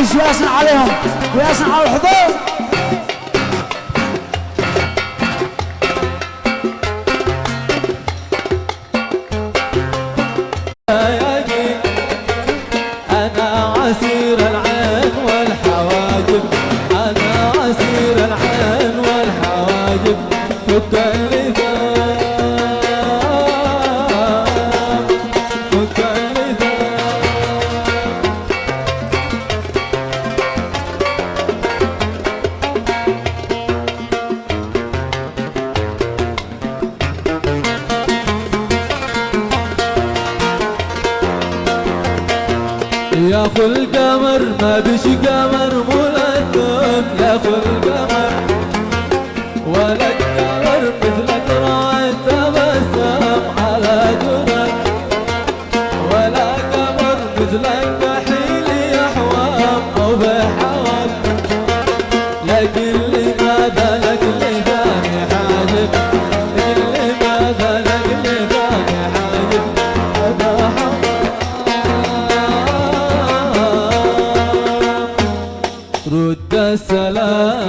عريس وياسن عليهم وياسن على الحضور. أنا عسير العين والحواجب، أنا عسير العين والحواجب، فك اللثام فك اللثام. يا اخو القمر ما بش قمر ملثم، يا اخو القمر ولا القمر مثلك راعي تبسم على درك، ولا قمر مثلك كحيل يحوم او بحوم، لكن لماذا لك لثاني حاجب، لكن لماذا لك لثاني حاجب، هذا حق رد السلام.